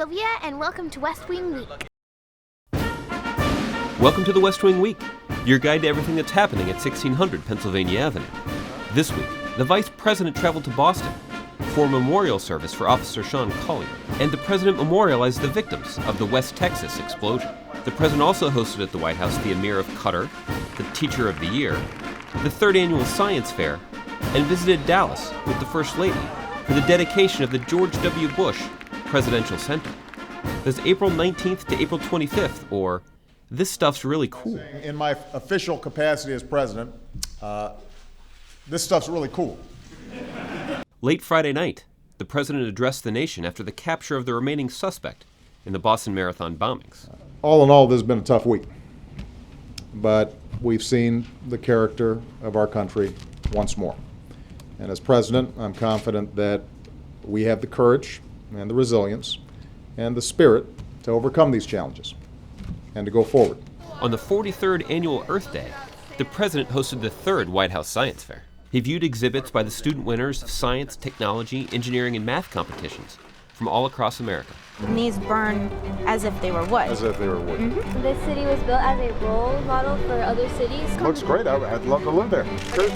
Sylvia, and welcome to West Wing Week. Welcome to the West Wing Week, your guide to everything that's happening at 1600 Pennsylvania Avenue. This week, the Vice President traveled to Boston for a memorial service for Officer Collier, and the President memorialized the victims of the West Texas explosion. The President also hosted at the White House the Amir of Qatar, the Teacher of the Year, the third annual Science Fair, and visited Dallas with the First Lady for the dedication of the George W. Bush Presidential Center. That's April 19th to April 25th, or This Stuff's Really Cool. In my official capacity as president, this stuff's really cool. Late Friday night, the President addressed the nation after the capture of the remaining suspect in the Boston Marathon bombings. All in all, this has been a tough week. But we've seen the character of our country once more. And as president, I'm confident that we have the courage and the resilience and the spirit to overcome these challenges and to go forward. On the 43rd annual Earth Day, the President hosted the third White House Science Fair. He viewed exhibits by the student winners of science, technology, engineering, and math competitions from all across America. And these burn as if they were wood. As if they were wood. Mm-hmm. This city was built as a role model for other cities. Looks great. I'd love to live there.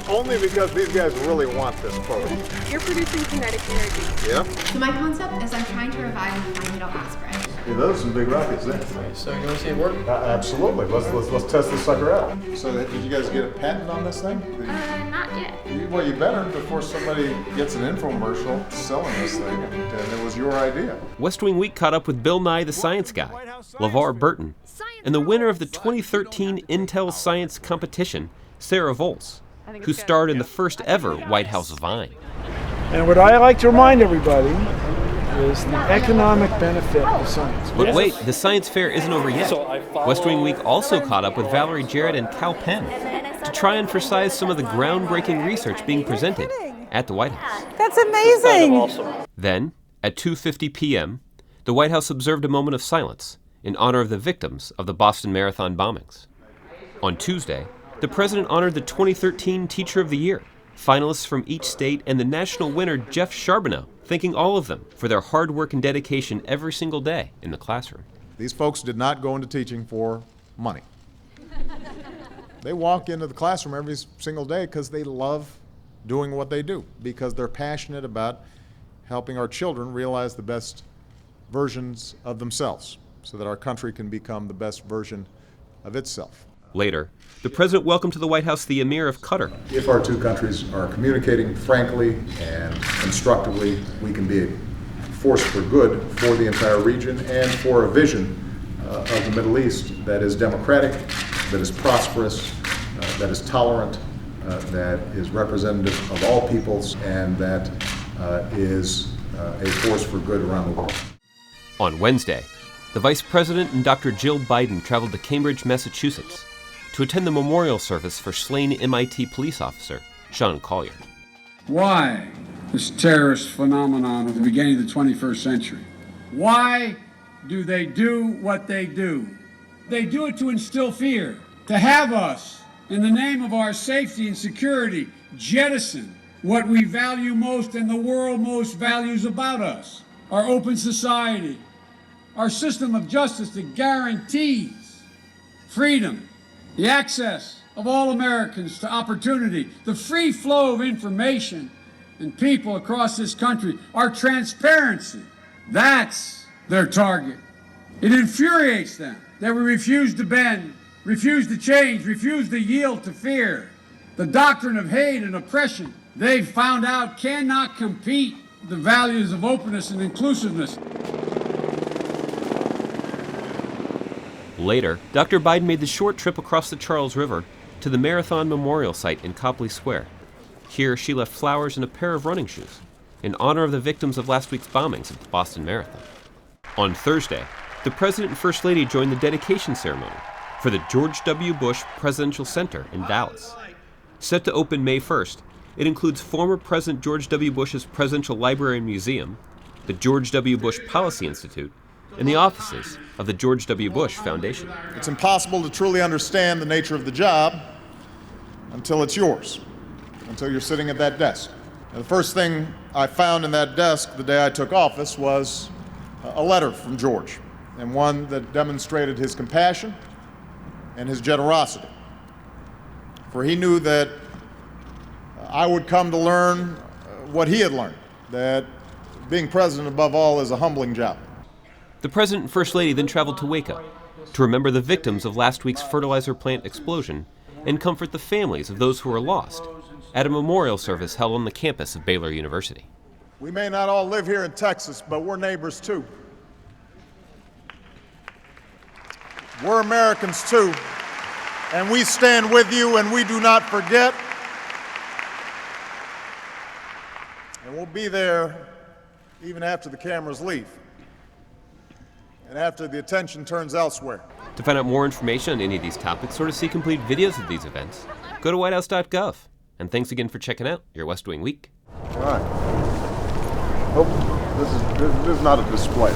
Only because these guys really want this photo. You're producing kinetic energy. Yeah? So my concept is I'm trying to revive my middle aspirate. Yeah, those are some big rockets there. So you want to see it work? Absolutely. Let's test this sucker out. So did you guys get a patent on this thing? Not yet. Well, you better before somebody gets an infomercial selling this thing, and it was your idea. West Wing Week caught up with Bill Nye the Science Guy, LeVar Burton, and the winner of the 2013 Intel Science Competition, Sarah Volz, who starred in the first ever White House Vine. And what I like to remind everybody is the economic benefit of science. But wait, the science fair isn't over yet. West Wing Week also caught up with Valerie Jarrett and Cal Penn to try and emphasize some of the groundbreaking research being presented at the White House. That's amazing! Then, at 2:50 p.m., the White House observed a moment of silence in honor of the victims of the Boston Marathon bombings. On Tuesday, the President honored the 2013 Teacher of the Year, finalists from each state, and the national winner, Jeff Charbonneau, thanking all of them for their hard work and dedication every single day in the classroom. These folks did not go into teaching for money. They walk into the classroom every single day because they love doing what they do, because they're passionate about helping our children realize the best versions of themselves so that our country can become the best version of itself. Later, the President welcomed to the White House the Amir of Qatar. If our two countries are communicating frankly and constructively, we can be a force for good for the entire region and for a vision of the Middle East that is democratic, that is prosperous, that is tolerant, that is representative of all peoples, and that is a force for good around the world. On Wednesday, the Vice President and Dr. Jill Biden traveled to Cambridge, Massachusetts, to attend the memorial service for slain MIT police officer Officer Collier. Why this terrorist phenomenon of the beginning of the 21st century? Why do they do what they do? They do it to instill fear, to have us, in the name of our safety and security, jettison what we value most and the world most values about us, our open society, our system of justice that guarantees freedom, the access of all Americans to opportunity, the free flow of information and people across this country, our transparency. That's their target. It infuriates them that we refuse to bend, refuse to change, refuse to yield to fear. The doctrine of hate and oppression, they've found out, cannot compete with the values of openness and inclusiveness. Later, Dr. Biden made the short trip across the Charles River to the Marathon Memorial Site in Copley Square. Here, she left flowers and a pair of running shoes in honor of the victims of last week's bombings at the Boston Marathon. On Thursday, the President and First Lady joined the dedication ceremony for the George W. Bush Presidential Center in Dallas. Set to open May 1st, it includes former President George W. Bush's Presidential Library and Museum, the George W. Bush Policy Institute, and the offices of the George W. Bush Foundation. It's impossible to truly understand the nature of the job until it's yours, until you're sitting at that desk. And the first thing I found in that desk the day I took office was a letter from George, and one that demonstrated his compassion and his generosity. For he knew that I would come to learn what he had learned, that being president above all is a humbling job. The President and First Lady then traveled to Waco to remember the victims of last week's fertilizer plant explosion and comfort the families of those who were lost at a memorial service held on the campus of Baylor University. We may not all live here in Texas, but we're neighbors too. We're Americans too, and we stand with you and we do not forget. And we'll be there even after the cameras leave and after the attention turns elsewhere. To find out more information on any of these topics or to see complete videos of these events, go to whitehouse.gov. And thanks again for checking out your West Wing Week. All right. Oh, this is not a display.